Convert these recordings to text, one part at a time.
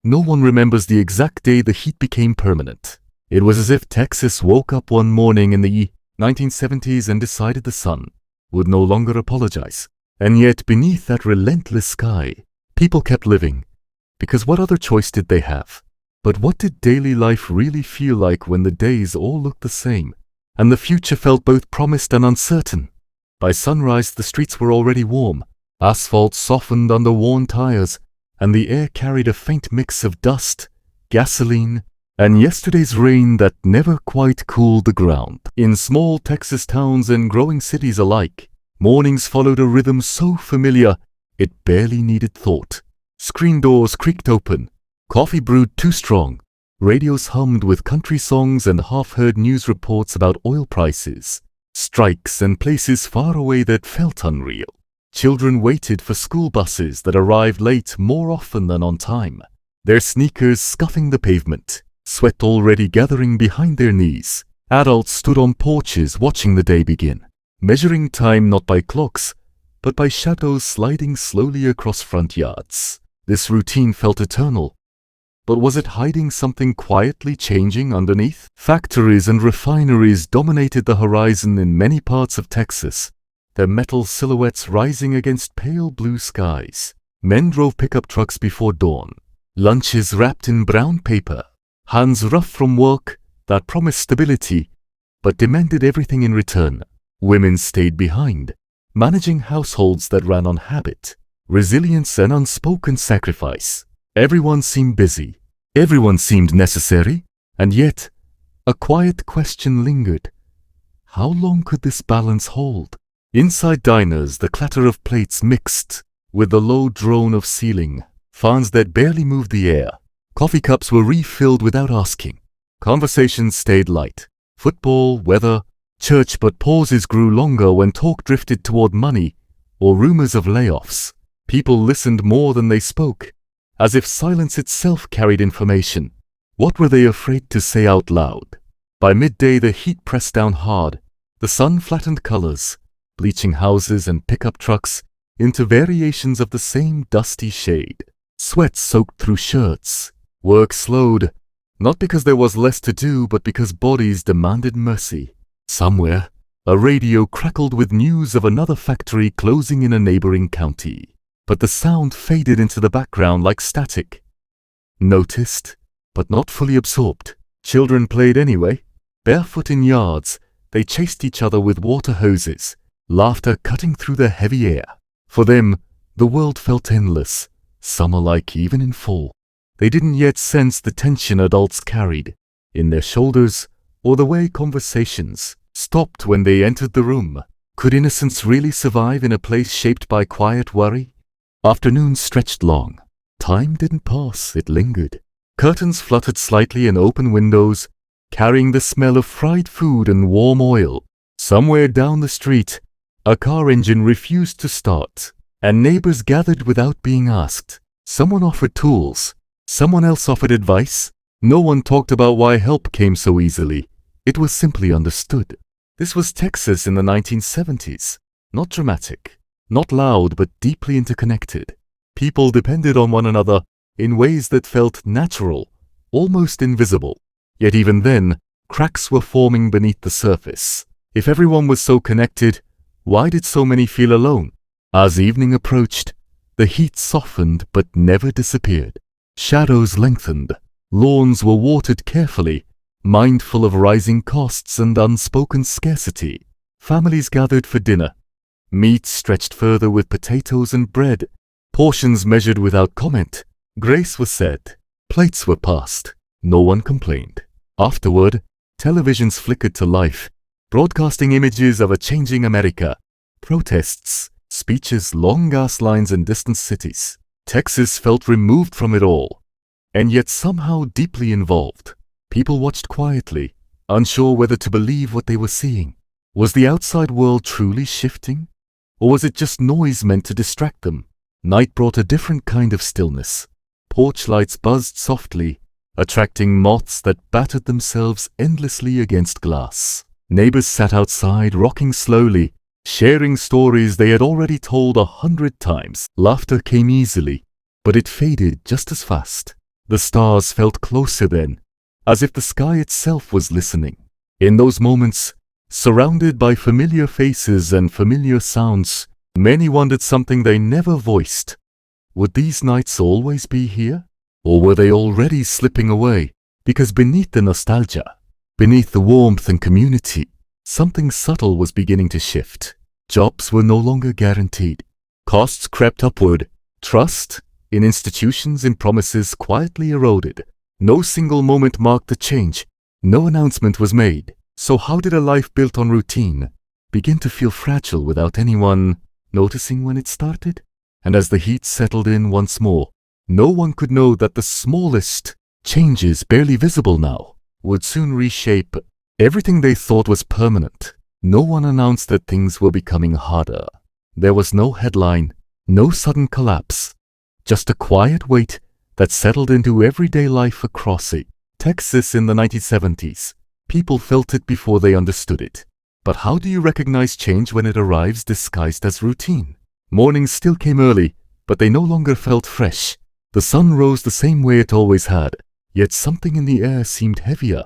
No one remembers the exact day the heat became permanent. It was as if Texas woke up one morning in the 1970s and decided the sun would no longer apologize. And yet, beneath that relentless sky, people kept living. Because what other choice did they have? But what did daily life really feel like when the days all looked the same, and the future felt both promised and uncertain? By sunrise, the streets were already warm. Asphalt softened under worn tires, and the air carried a faint mix of dust, gasoline, and yesterday's rain that never quite cooled the ground. In small Texas towns and growing cities alike, mornings followed a rhythm so familiar it barely needed thought. Screen doors creaked open, coffee brewed too strong, radios hummed with country songs and half-heard news reports about oil prices, strikes, and places far away that felt unreal. Children waited for school buses that arrived late more often than on time, their sneakers scuffing the pavement, sweat already gathering behind their knees. Adults stood on porches watching the day begin, measuring time not by clocks, but by shadows sliding slowly across front yards. This routine felt eternal. But was it hiding something quietly changing underneath? Factories and refineries dominated the horizon in many parts of Texas, their metal silhouettes rising against pale blue skies. Men drove pickup trucks before dawn, lunches wrapped in brown paper, hands rough from work that promised stability but demanded everything in return. Women stayed behind, managing households that ran on habit, resilience, and unspoken sacrifice. Everyone seemed busy. Everyone seemed necessary. And yet, a quiet question lingered. How long could this balance hold? Inside diners, the clatter of plates mixed with the low drone of ceiling, fans that barely moved the air. Coffee cups were refilled without asking. Conversations stayed light. Football, weather, church, but pauses grew longer when talk drifted toward money or rumors of layoffs. People listened more than they spoke, as if silence itself carried information. What were they afraid to say out loud? By midday, the heat pressed down hard. The sun flattened colors, bleaching houses and pickup trucks into variations of the same dusty shade. Sweat soaked through shirts. Work slowed, not because there was less to do, but because bodies demanded mercy. Somewhere, a radio crackled with news of another factory closing in a neighboring county. But the sound faded into the background like static. Noticed, but not fully absorbed. Children played anyway. Barefoot in yards, they chased each other with water hoses, laughter cutting through the heavy air. For them, the world felt endless, summer-like even in fall. They didn't yet sense the tension adults carried in their shoulders or the way conversations stopped when they entered the room. Could innocence really survive in a place shaped by quiet worry? Afternoons stretched long. Time didn't pass, it lingered. Curtains fluttered slightly in open windows, carrying the smell of fried food and warm oil. Somewhere down the street, a car engine refused to start, and neighbors gathered without being asked. Someone offered tools. Someone else offered advice. No one talked about why help came so easily. It was simply understood. This was Texas in the 1970s. Not dramatic, not loud, but deeply interconnected. People depended on one another in ways that felt natural, almost invisible. Yet even then, cracks were forming beneath the surface. If everyone was so connected, why did so many feel alone? As evening approached, the heat softened but never disappeared. Shadows lengthened. Lawns were watered carefully, mindful of rising costs and unspoken scarcity. Families gathered for dinner. Meat stretched further with potatoes and bread. Portions measured without comment. Grace was said. Plates were passed. No one complained. Afterward, televisions flickered to life, broadcasting images of a changing America. Protests, speeches, long gas lines in distant cities. Texas felt removed from it all, and yet somehow deeply involved. People watched quietly, unsure whether to believe what they were seeing. Was the outside world truly shifting? Or was it just noise meant to distract them? Night brought a different kind of stillness. Porch lights buzzed softly, attracting moths that battered themselves endlessly against glass. Neighbors sat outside, rocking slowly, sharing stories they had already told 100 times. Laughter came easily, but it faded just as fast. The stars felt closer then, as if the sky itself was listening. In those moments, surrounded by familiar faces and familiar sounds, many wondered something they never voiced. Would these nights always be here? Or were they already slipping away? Because beneath the nostalgia, beneath the warmth and community, something subtle was beginning to shift. Jobs were no longer guaranteed. Costs crept upward. Trust in institutions and promises quietly eroded. No single moment marked the change. No announcement was made. So how did a life built on routine begin to feel fragile without anyone noticing when it started? And as the heat settled in once more, no one could know that the smallest changes, barely visible now, would soon reshape everything they thought was permanent. No one announced that things were becoming harder. There was no headline, no sudden collapse, just a quiet weight that settled into everyday life across Texas in the 1970s. People felt it before they understood it. But how do you recognize change when it arrives disguised as routine? Mornings still came early, but they no longer felt fresh. The sun rose the same way it always had, yet something in the air seemed heavier,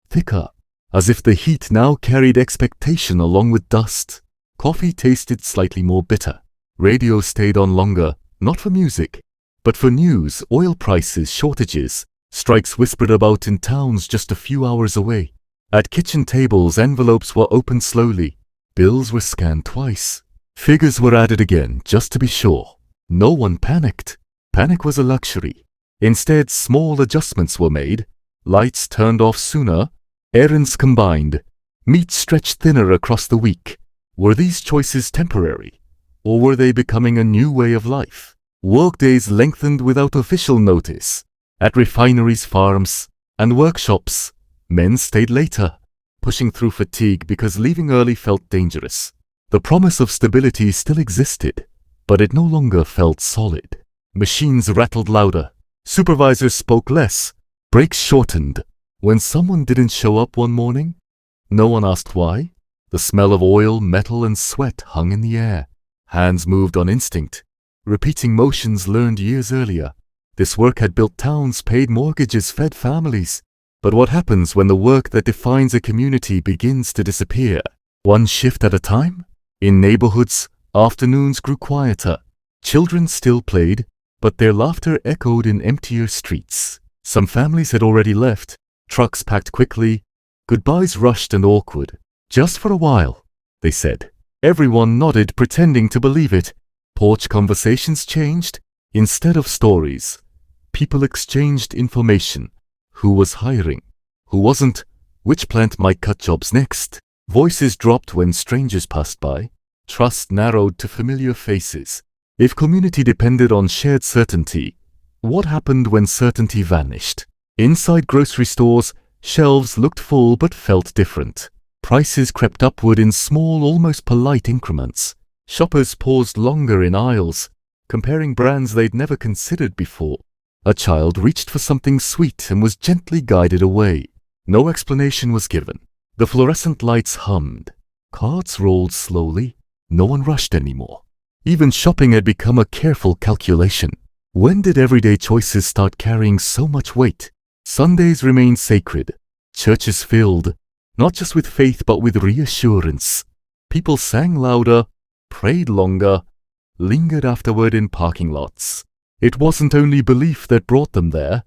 thicker, as if the heat now carried expectation along with dust. Coffee tasted slightly more bitter. Radio stayed on longer, not for music, but for news, oil prices, shortages, strikes whispered about in towns just a few hours away. At kitchen tables, envelopes were opened slowly. Bills were scanned twice. Figures were added again, just to be sure. No one panicked. Panic was a luxury. Instead, small adjustments were made. Lights turned off sooner. Errands combined. Meat stretched thinner across the week. Were these choices temporary? Or were they becoming a new way of life? Workdays lengthened without official notice. At refineries, farms, and workshops, men stayed later, pushing through fatigue because leaving early felt dangerous. The promise of stability still existed, but it no longer felt solid. Machines rattled louder. Supervisors spoke less. Breaks shortened. When someone didn't show up one morning, no one asked why. The smell of oil, metal, and sweat hung in the air. Hands moved on instinct, repeating motions learned years earlier. This work had built towns, paid mortgages, fed families. But what happens when the work that defines a community begins to disappear? One shift at a time? In neighborhoods, afternoons grew quieter. Children still played, but their laughter echoed in emptier streets. Some families had already left. Trucks packed quickly. Goodbyes rushed and awkward. Just for a while, they said. Everyone nodded, pretending to believe it. Porch conversations changed. Instead of stories, people exchanged information. Who was hiring? Who wasn't? Which plant might cut jobs next? Voices dropped when strangers passed by. Trust narrowed to familiar faces. If community depended on shared certainty, what happened when certainty vanished? Inside grocery stores, shelves looked full but felt different. Prices crept upward in small, almost polite increments. Shoppers paused longer in aisles, comparing brands they'd never considered before. A child reached for something sweet and was gently guided away. No explanation was given. The fluorescent lights hummed. Carts rolled slowly. No one rushed anymore. Even shopping had become a careful calculation. When did everyday choices start carrying so much weight? Sundays remained sacred. Churches filled, not just with faith but with reassurance. People sang louder, prayed longer, lingered afterward in parking lots. It wasn't only belief that brought them there.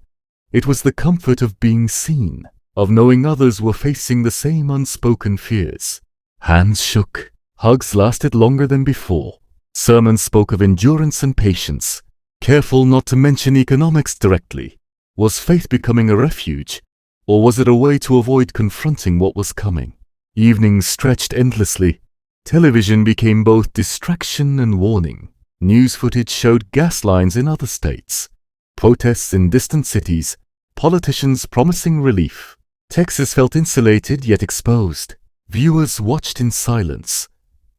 It was the comfort of being seen, of knowing others were facing the same unspoken fears. Hands shook. Hugs lasted longer than before. Sermons spoke of endurance and patience, careful not to mention economics directly. Was faith becoming a refuge, or was it a way to avoid confronting what was coming? Evenings stretched endlessly. Television became both distraction and warning. News footage showed gas lines in other states, protests in distant cities, politicians promising relief. Texas felt insulated yet exposed. Viewers watched in silence,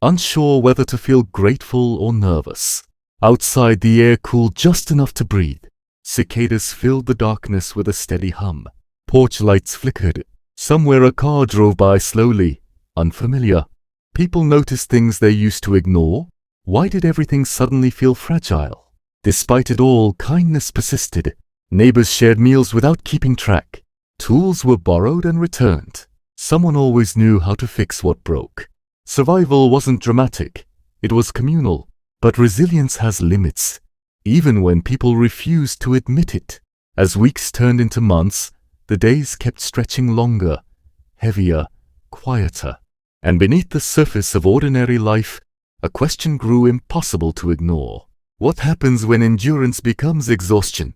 unsure whether to feel grateful or nervous. Outside, the air cooled just enough to breathe. Cicadas filled the darkness with a steady hum. Porch lights flickered. Somewhere a car drove by slowly, unfamiliar. People noticed things they used to ignore. Why did everything suddenly feel fragile? Despite it all, kindness persisted. Neighbors shared meals without keeping track. Tools were borrowed and returned. Someone always knew how to fix what broke. Survival wasn't dramatic. It was communal. But resilience has limits, even when people refused to admit it. As weeks turned into months, the days kept stretching longer, heavier, quieter. And beneath the surface of ordinary life, a question grew impossible to ignore. What happens when endurance becomes exhaustion?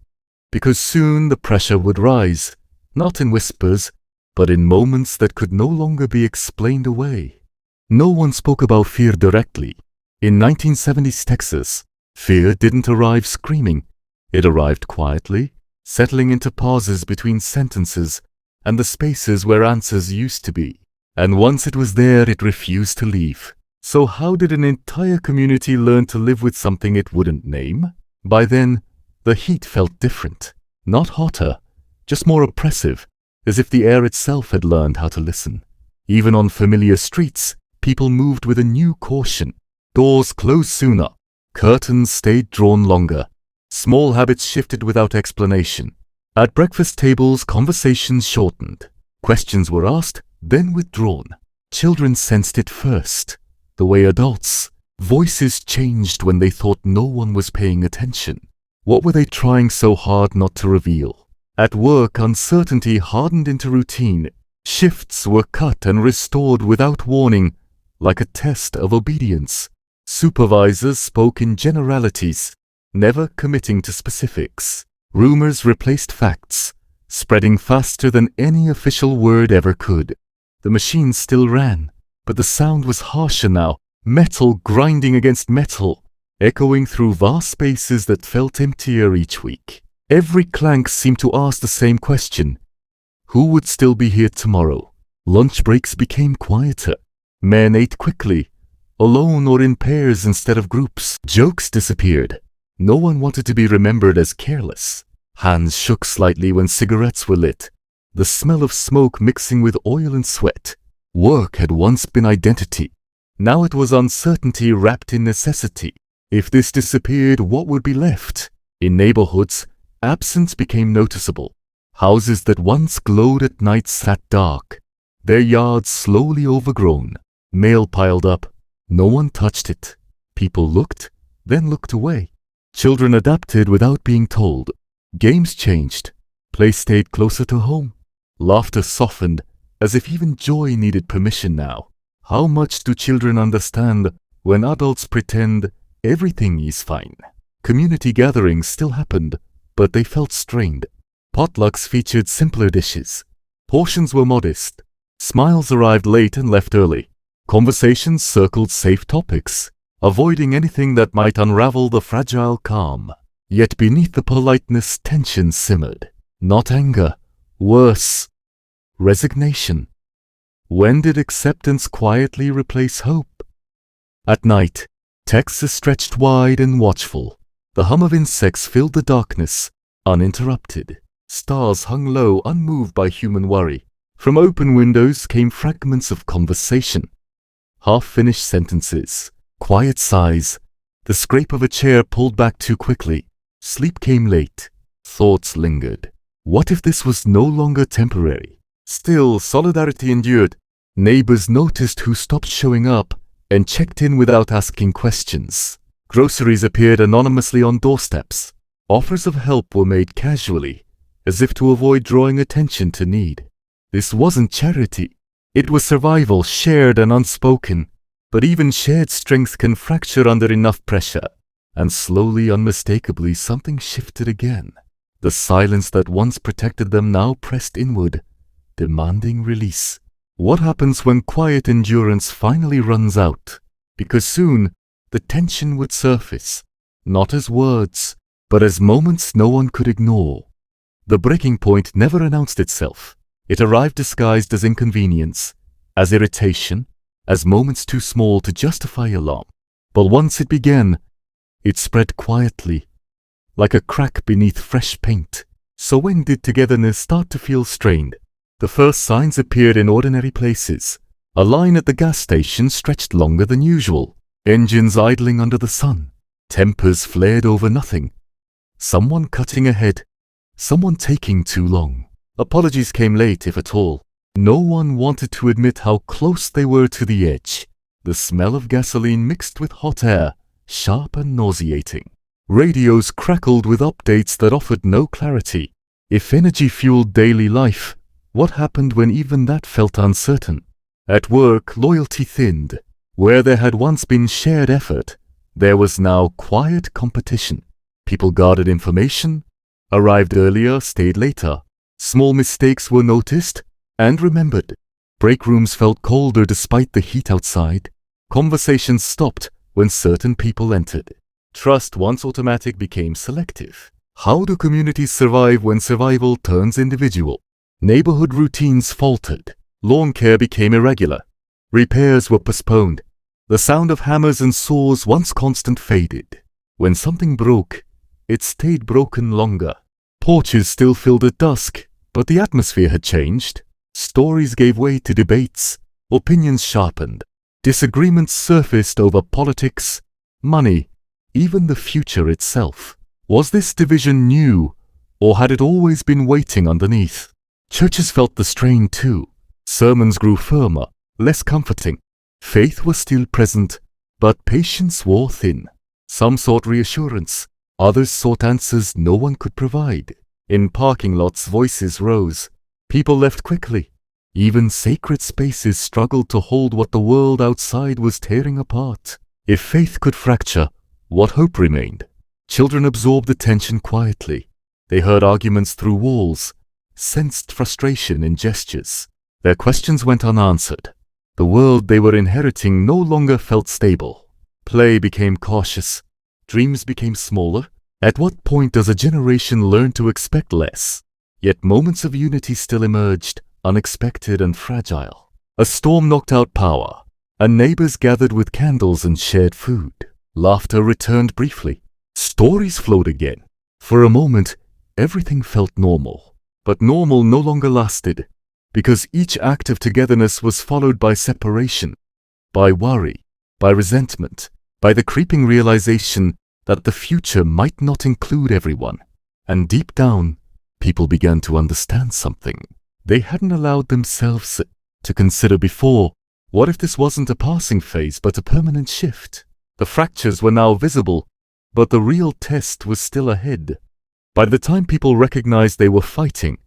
Because soon the pressure would rise, not in whispers, but in moments that could no longer be explained away. No one spoke about fear directly. In 1970s Texas, fear didn't arrive screaming. It arrived quietly, settling into pauses between sentences and the spaces where answers used to be. And once it was there, it refused to leave. So how did an entire community learn to live with something it wouldn't name? By then, the heat felt different. Not hotter, just more oppressive, as if the air itself had learned how to listen. Even on familiar streets, people moved with a new caution. Doors closed sooner. Curtains stayed drawn longer. Small habits shifted without explanation. At breakfast tables, conversations shortened. Questions were asked, then withdrawn. Children sensed it first. The way adults, voices changed when they thought no one was paying attention. What were they trying so hard not to reveal? At work, uncertainty hardened into routine. Shifts were cut and restored without warning, like a test of obedience. Supervisors spoke in generalities, never committing to specifics. Rumors replaced facts, spreading faster than any official word ever could. The machine still ran, but the sound was harsher now, metal grinding against metal, echoing through vast spaces that felt emptier each week. Every clank seemed to ask the same question: who would still be here tomorrow? Lunch breaks became quieter. Men ate quickly, alone or in pairs instead of groups. Jokes disappeared. No one wanted to be remembered as careless. Hands shook slightly when cigarettes were lit, the smell of smoke mixing with oil and sweat. Work had once been identity. Now it was uncertainty wrapped in necessity. If this disappeared, what would be left? In neighborhoods, absence became noticeable. Houses that once glowed at night sat dark, their yards slowly overgrown. Mail piled up. No one touched it. People looked, then looked away. Children adapted without being told. Games changed. Play stayed closer to home. Laughter softened, as if even joy needed permission now. How much do children understand when adults pretend everything is fine? Community gatherings still happened, but they felt strained. Potlucks featured simpler dishes. Portions were modest. Smiles arrived late and left early. Conversations circled safe topics, avoiding anything that might unravel the fragile calm. Yet beneath the politeness, tension simmered. Not anger, worse, resignation. When did acceptance quietly replace hope? At night, Texas stretched wide and watchful. The hum of insects filled the darkness, uninterrupted. Stars hung low, unmoved by human worry. From open windows came fragments of conversation. Half-finished sentences, quiet sighs, the scrape of a chair pulled back too quickly. Sleep came late. Thoughts lingered. What if this was no longer temporary? Still, solidarity endured. Neighbors noticed who stopped showing up and checked in without asking questions. Groceries appeared anonymously on doorsteps. Offers of help were made casually, as if to avoid drawing attention to need. This wasn't charity. It was survival, shared and unspoken. But even shared strength can fracture under enough pressure. And slowly, unmistakably, something shifted again. The silence that once protected them now pressed inward, demanding release. What happens when quiet endurance finally runs out? Because soon, the tension would surface, not as words, but as moments no one could ignore. The breaking point never announced itself. It arrived disguised as inconvenience, as irritation, as moments too small to justify alarm. But once it began, it spread quietly, like a crack beneath fresh paint. So when did togetherness start to feel strained? The first signs appeared in ordinary places. A line at the gas station stretched longer than usual, engines idling under the sun. Tempers flared over nothing. Someone cutting ahead, someone taking too long. Apologies came late, if at all. No one wanted to admit how close they were to the edge. The smell of gasoline mixed with hot air, sharp and nauseating. Radios crackled with updates that offered no clarity. If energy fueled daily life, what happened when even that felt uncertain? At work, loyalty thinned. Where there had once been shared effort, there was now quiet competition. People guarded information, arrived earlier, stayed later. Small mistakes were noticed and remembered. Break rooms felt colder despite the heat outside. Conversations stopped when certain people entered. Trust, once automatic, became selective. How do communities survive when survival turns individual? Neighborhood routines faltered. Lawn care became irregular. Repairs were postponed. The sound of hammers and saws, once constant, faded. When something broke, it stayed broken longer. Porches still filled at dusk, but the atmosphere had changed. Stories gave way to debates. Opinions sharpened. Disagreements surfaced over politics, money, even the future itself. Was this division new, or had it always been waiting underneath? Churches felt the strain too. Sermons grew firmer, less comforting. Faith was still present, but patience wore thin. Some sought reassurance. Others sought answers no one could provide. In parking lots, voices rose. People left quickly. Even sacred spaces struggled to hold what the world outside was tearing apart. If faith could fracture, what hope remained? Children absorbed the tension quietly. They heard arguments through walls, sensed frustration in gestures. Their questions went unanswered. The world they were inheriting no longer felt stable. Play became cautious. Dreams became smaller. At what point does a generation learn to expect less? Yet moments of unity still emerged, unexpected and fragile. A storm knocked out power, and neighbors gathered with candles and shared food. Laughter returned briefly. Stories flowed again. For a moment, everything felt normal. But normal no longer lasted, because each act of togetherness was followed by separation, by worry, by resentment, by the creeping realization that the future might not include everyone. And deep down, people began to understand something they hadn't allowed themselves to consider before. What if this wasn't a passing phase but a permanent shift? The fractures were now visible, but the real test was still ahead. By the time people recognized they were fighting,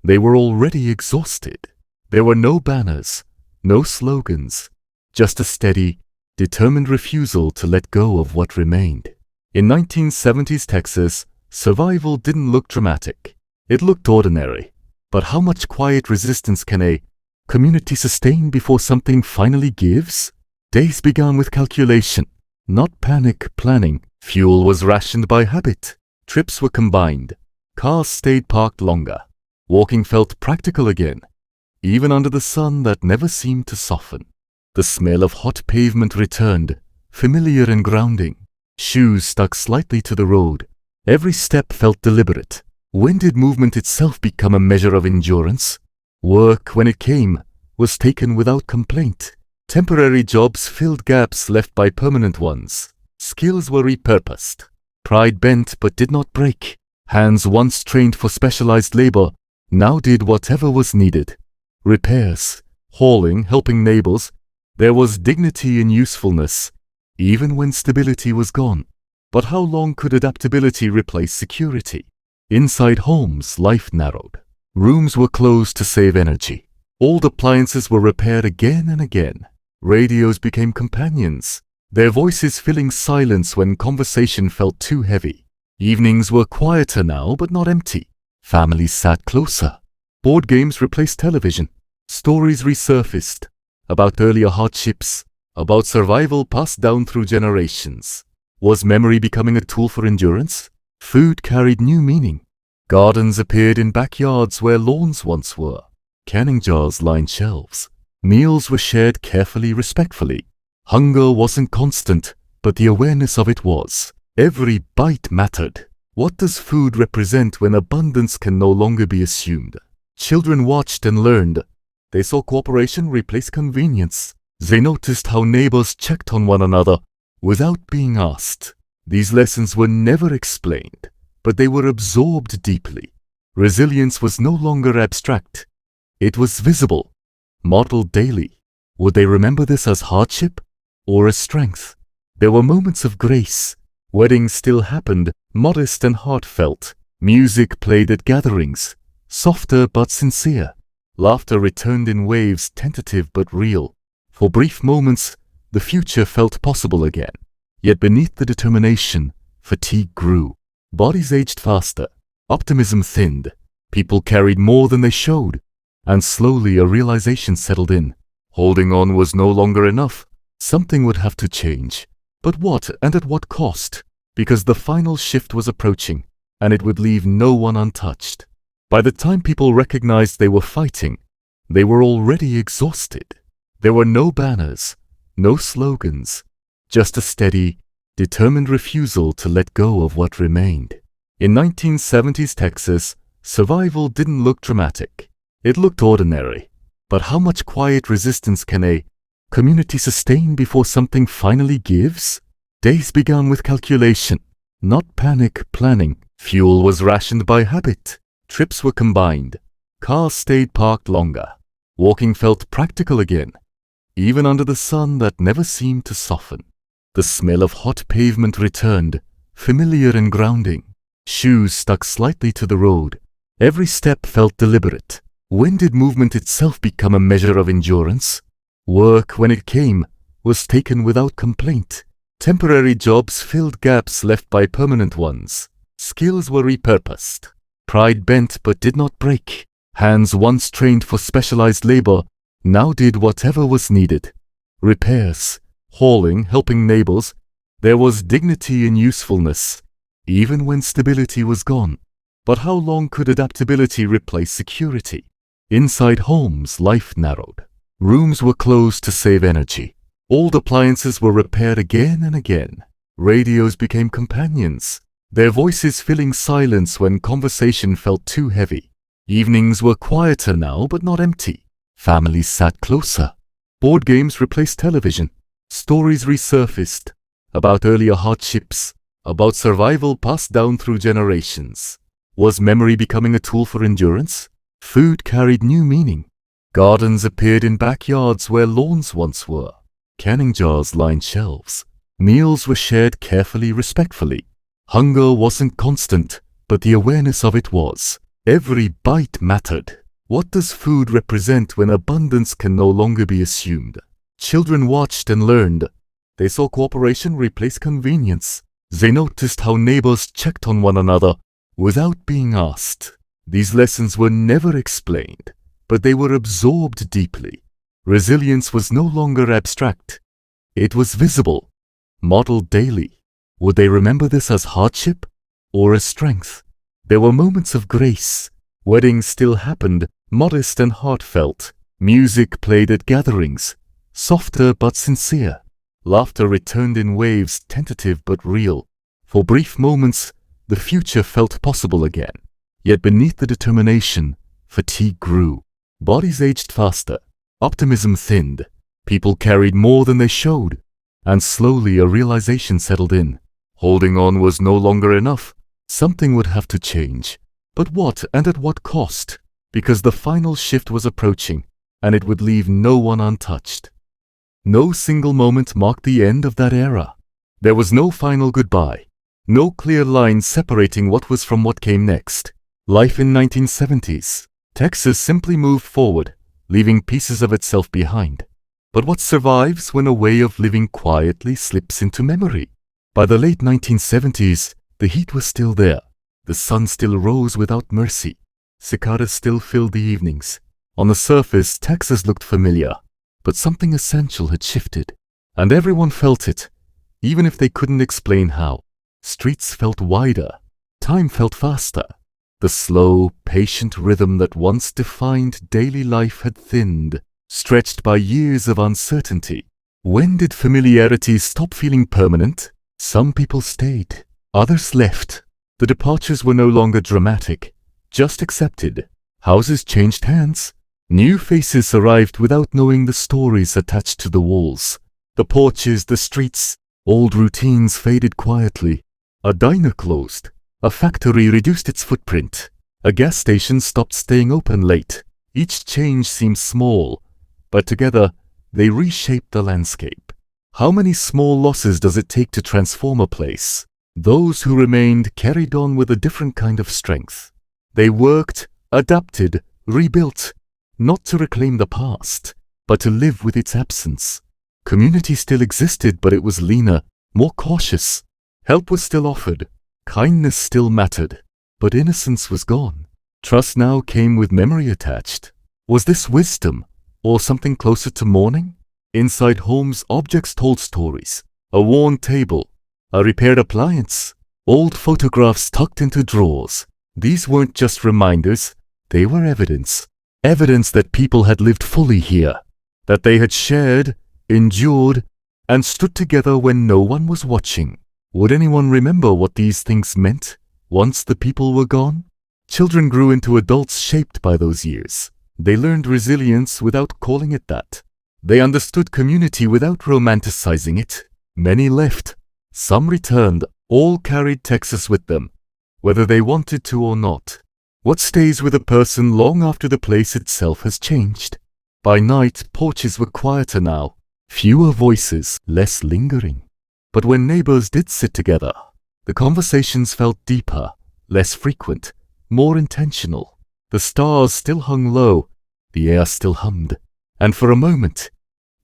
they were already exhausted. There were no banners, no slogans, just a steady, determined refusal to let go of what remained. In 1970s Texas, survival didn't look dramatic. It looked ordinary. But how much quiet resistance can a community sustain before something finally gives? Days began with calculation, not panic planning. Fuel was rationed by habit. Trips were combined. Cars stayed parked longer. Walking felt practical again, even under the sun that never seemed to soften. The smell of hot pavement returned, familiar and grounding. Shoes stuck slightly to the road. Every step felt deliberate. When did movement itself become a measure of endurance? Work, when it came, was taken without complaint. Temporary jobs filled gaps left by permanent ones. Skills were repurposed. Pride bent but did not break. Hands once trained for specialized labor now did whatever was needed. Repairs, hauling, helping neighbors. There was dignity in usefulness, even when stability was gone. But how long could adaptability replace security? Inside homes, life narrowed. Rooms were closed to save energy. Old appliances were repaired again and again. Radios became companions, their voices filling silence when conversation felt too heavy. Evenings were quieter now, but not empty. Families sat closer. Board games replaced television. Stories resurfaced about earlier hardships, about survival passed down through generations. Was memory becoming a tool for endurance? Food carried new meaning. Gardens appeared in backyards where lawns once were. Canning jars lined shelves. Meals were shared carefully, respectfully. Hunger wasn't constant, but the awareness of it was. Every bite mattered. What does food represent when abundance can no longer be assumed? Children watched and learned. They saw cooperation replace convenience. They noticed how neighbors checked on one another without being asked. These lessons were never explained, but they were absorbed deeply. Resilience was no longer abstract. It was visible, modeled daily. Would they remember this as hardship or as strength? There were moments of grace. Weddings still happened, modest and heartfelt. Music played at gatherings, softer but sincere. Laughter returned in waves, tentative but real. For brief moments, the future felt possible again. Yet beneath the determination, fatigue grew. Bodies aged faster. Optimism thinned. People carried more than they showed. And slowly a realization settled in. Holding on was no longer enough. Something would have to change. But what, and at what cost? Because the final shift was approaching, and it would leave no one untouched. By the time people recognized they were fighting, they were already exhausted. There were no banners, no slogans, just a steady, determined refusal to let go of what remained. In 1970s Texas, survival didn't look dramatic. It looked ordinary. But how much quiet resistance can a community sustain before something finally gives? Days began with calculation, not panic planning. Fuel was rationed by habit. Trips were combined. Cars stayed parked longer. Walking felt practical again, even under the sun that never seemed to soften. The smell of hot pavement returned, familiar and grounding. Shoes stuck slightly to the road. Every step felt deliberate. When did movement itself become a measure of endurance? Work, when it came, was taken without complaint. Temporary jobs filled gaps left by permanent ones. Skills were repurposed. Pride bent but did not break. Hands once trained for specialized labor now did whatever was needed. Repairs, hauling, helping neighbors. There was dignity in usefulness, even when stability was gone. But how long could adaptability replace security? Inside homes, life narrowed. Rooms were closed to save energy. Old appliances were repaired again and again. Radios became companions, their voices filling silence when conversation felt too heavy. Evenings were quieter now, but not empty. Families sat closer. Board games replaced television. Stories resurfaced about earlier hardships, about survival passed down through generations. Was memory becoming a tool for endurance? Food carried new meaning. Gardens appeared in backyards where lawns once were. Canning jars lined shelves. Meals were shared carefully, respectfully. Hunger wasn't constant, but the awareness of it was. Every bite mattered. What does food represent when abundance can no longer be assumed? Children watched and learned. They saw cooperation replace convenience. They noticed how neighbors checked on one another without being asked. These lessons were never explained, but they were absorbed deeply. Resilience was no longer abstract. It was visible, modeled daily. Would they remember this as hardship or as strength? There were moments of grace. Weddings still happened, modest and heartfelt. Music played at gatherings, softer but sincere. Laughter returned in waves, tentative but real. For brief moments, the future felt possible again. Yet beneath the determination, fatigue grew. Bodies aged faster. Optimism thinned. People carried more than they showed. And slowly a realization settled in. Holding on was no longer enough. Something would have to change. But what, and at what cost? Because the final shift was approaching, and it would leave no one untouched. No single moment marked the end of that era. There was no final goodbye. No clear line separating what was from what came next. Life in 1970s. Texas simply moved forward, leaving pieces of itself behind. But what survives when a way of living quietly slips into memory? By the late 1970s, the heat was still there. The sun still rose without mercy. Cicadas still filled the evenings. On the surface, Texas looked familiar, but something essential had shifted. And everyone felt it, even if they couldn't explain how. Streets felt wider. Time felt faster. The slow, patient rhythm that once defined daily life had thinned, stretched by years of uncertainty. When did familiarity stop feeling permanent? Some people stayed. Others left. The departures were no longer dramatic, just accepted. Houses changed hands. New faces arrived without knowing the stories attached to the walls. The porches, the streets, old routines faded quietly. A diner closed. A factory reduced its footprint. A gas station stopped staying open late. Each change seemed small, but together they reshaped the landscape. How many small losses does it take to transform a place? Those who remained carried on with a different kind of strength. They worked, adapted, rebuilt, not to reclaim the past, but to live with its absence. Community still existed, but it was leaner, more cautious. Help was still offered. Kindness still mattered, but innocence was gone. Trust now came with memory attached. Was this wisdom, or something closer to mourning? Inside homes, objects told stories. A worn table, a repaired appliance, old photographs tucked into drawers. These weren't just reminders, they were evidence. Evidence that people had lived fully here, that they had shared, endured, and stood together when no one was watching. Would anyone remember what these things meant once the people were gone? Children grew into adults shaped by those years. They learned resilience without calling it that. They understood community without romanticizing it. Many left. Some returned. All carried Texas with them, whether they wanted to or not. What stays with a person long after the place itself has changed? By night, porches were quieter now. Fewer voices, less lingering. But when neighbors did sit together, the conversations felt deeper, less frequent, more intentional. The stars still hung low, the air still hummed. And for a moment,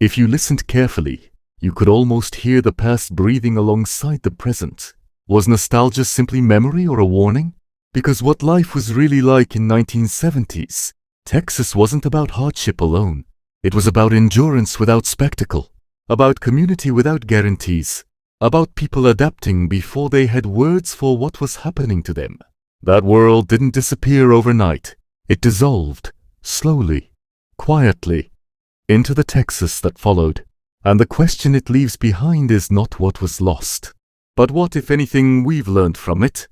if you listened carefully, you could almost hear the past breathing alongside the present. Was nostalgia simply memory or a warning? Because what life was really like in 1970s, Texas wasn't about hardship alone. It was about endurance without spectacle, about community without guarantees, about people adapting before they had words for what was happening to them. That world didn't disappear overnight. It dissolved, slowly, quietly, into the Texas that followed. And the question it leaves behind is not what was lost, but what, if anything, we've learned from it.